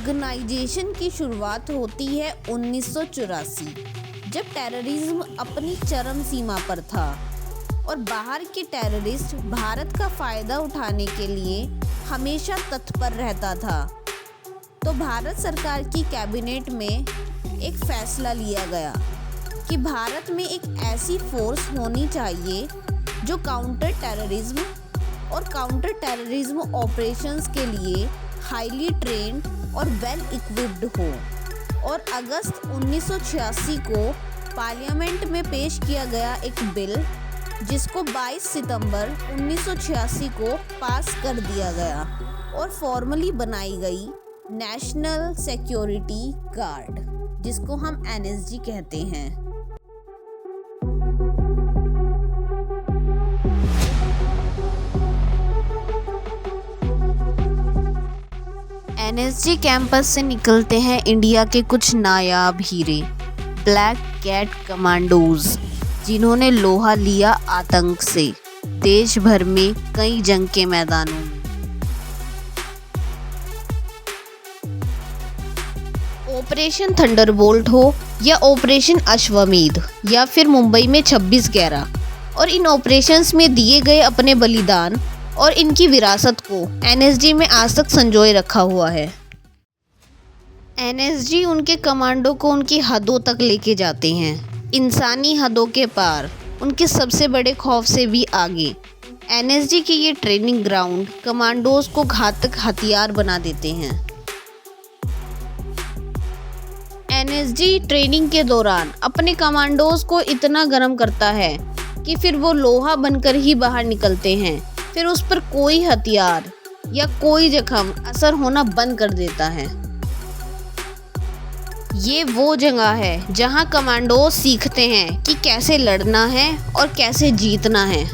Organisation की शुरुआत होती है 1984, जब टेररिज्म अपनी चरम सीमा पर था और बाहर के टेररिस्ट भारत का फ़ायदा उठाने के लिए हमेशा तत्पर रहता था। तो भारत सरकार की कैबिनेट में एक फैसला लिया गया कि भारत में एक ऐसी फोर्स होनी चाहिए जो काउंटर टेररिज्म और काउंटर टेररिज्म ऑपरेशंस के लिए हाईली ट्रेंड और वेल इक्विप्ड हो। और अगस्त 1986 को पार्लियामेंट में पेश किया गया एक बिल, जिसको 22 सितंबर 1986 को पास कर दिया गया और फॉर्मली बनाई गई नेशनल सिक्योरिटी गार्ड, जिसको हम एनएसजी कहते हैं। एनएसजी कैंपस से निकलते हैं इंडिया के कुछ नायाब हीरे, ब्लैक कैट कमांडोज, जिन्होंने लोहा लिया आतंक से देश भर में कई जंग के मैदानों में। ऑपरेशन थंडरबोल्ट हो या ऑपरेशन अश्वमेध या फिर मुंबई में 26/11, और इन ऑपरेशंस में दिए गए अपने बलिदान और इनकी विरासत को एनएसजी में आज तक संजोए रखा हुआ है। एनएसजी उनके कमांडो को उनकी हदों तक लेके जाते हैं, इंसानी हदों के पार, उनके सबसे बड़े खौफ से भी आगे। एनएसजी के ये ट्रेनिंग ग्राउंड कमांडोज को घातक हथियार बना देते हैं। एनएसजी ट्रेनिंग के दौरान अपने कमांडोज को इतना गर्म करता है कि फिर वो लोहा बनकर ही बाहर निकलते हैं। फिर उस पर कोई हथियार या कोई जख्म असर होना बंद कर देता है। ये वो जगह है जहां कमांडो सीखते हैं कि कैसे लड़ना है और कैसे जीतना है।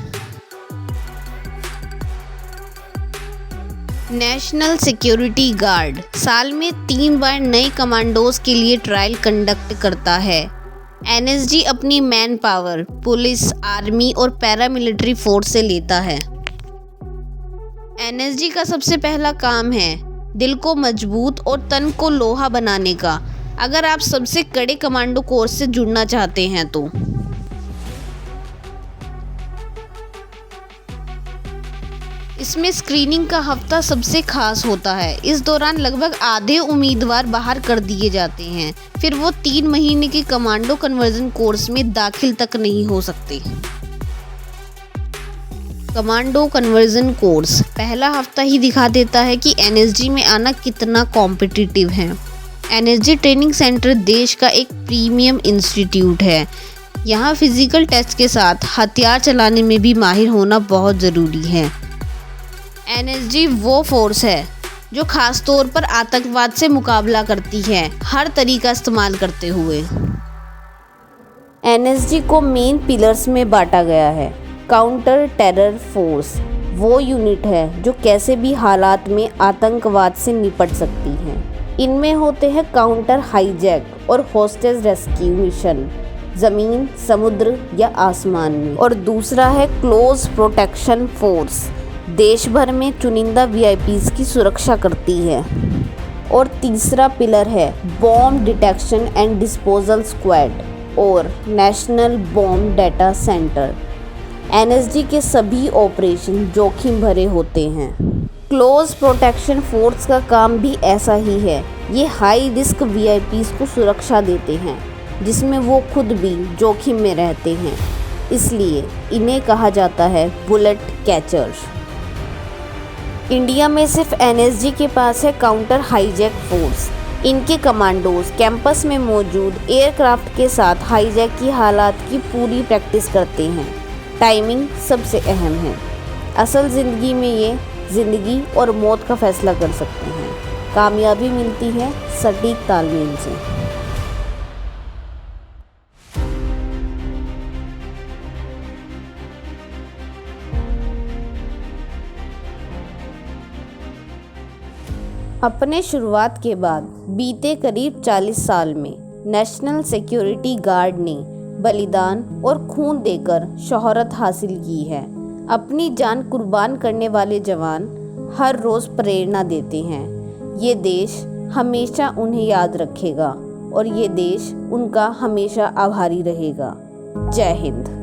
नेशनल सिक्योरिटी गार्ड साल में 3 बार नए कमांडोज के लिए ट्रायल कंडक्ट करता है। एनएसजी अपनी मैन पावर पुलिस, आर्मी और पैरामिलिट्री फोर्स से लेता है। एनएसजी का सबसे पहला काम है दिल को मजबूत और तन को लोहा बनाने का। अगर आप सबसे कड़े कमांडो कोर्स से जुड़ना चाहते हैं तो इसमें स्क्रीनिंग का हफ्ता सबसे खास होता है। इस दौरान लगभग आधे उम्मीदवार बाहर कर दिए जाते हैं। फिर वो 3 महीने के कमांडो कन्वर्जन कोर्स में दाखिल तक नहीं हो सकते। कमांडो कन्वर्जन कोर्स पहला हफ्ता ही दिखा देता है कि एनएसजी में आना कितना कॉम्पिटिटिव है। एनएसजी ट्रेनिंग सेंटर देश का एक प्रीमियम इंस्टीट्यूट है। यहाँ फिजिकल टेस्ट के साथ हथियार चलाने में भी माहिर होना बहुत ज़रूरी है। एनएसजी वो फोर्स है जो खास तौर पर आतंकवाद से मुकाबला करती है, हर तरीका इस्तेमाल करते हुए। एनएसजी को मेन पिलर्स में बांटा गया है। काउंटर टेरर फोर्स वो यूनिट है जो कैसे भी हालात में आतंकवाद से निपट सकती है। इनमें होते हैं काउंटर हाईजैक और होस्टेज रेस्क्यू मिशन, ज़मीन, समुद्र या आसमान में। और दूसरा है क्लोज प्रोटेक्शन फोर्स, देश भर में चुनिंदा वीआईपीज़ की सुरक्षा करती है। और तीसरा पिलर है bomb detection and disposal squad और national bomb data centre. NSG के सभी ऑपरेशन जोखिम भरे होते हैं। क्लोज प्रोटेक्शन फोर्स का काम भी ऐसा ही है। ये हाई रिस्क वीआईपीज़ को सुरक्षा देते हैं, जिसमें वो खुद भी जोखिम में रहते हैं। इसलिए इन्हें कहा जाता है बुलेट कैचर्स। इंडिया में सिर्फ एनएसजी के पास है काउंटर हाईजैक फोर्स। इनके कमांडोज कैंपस में मौजूद एयरक्राफ्ट के साथ हाईजैक की हालात की पूरी प्रैक्टिस करते हैं। टाइमिंग सबसे अहम है। असल ज़िंदगी में ये ज़िंदगी और मौत का फैसला कर सकते हैं। कामयाबी मिलती है सटीक तालमेल से। अपने शुरुआत के बाद बीते करीब 40 साल में नेशनल सिक्योरिटी गार्ड ने बलिदान और खून देकर शोहरत हासिल की है। अपनी जान कुर्बान करने वाले जवान हर रोज़ प्रेरणा देते हैं। ये देश हमेशा उन्हें याद रखेगा और ये देश उनका हमेशा आभारी रहेगा। जय हिंद।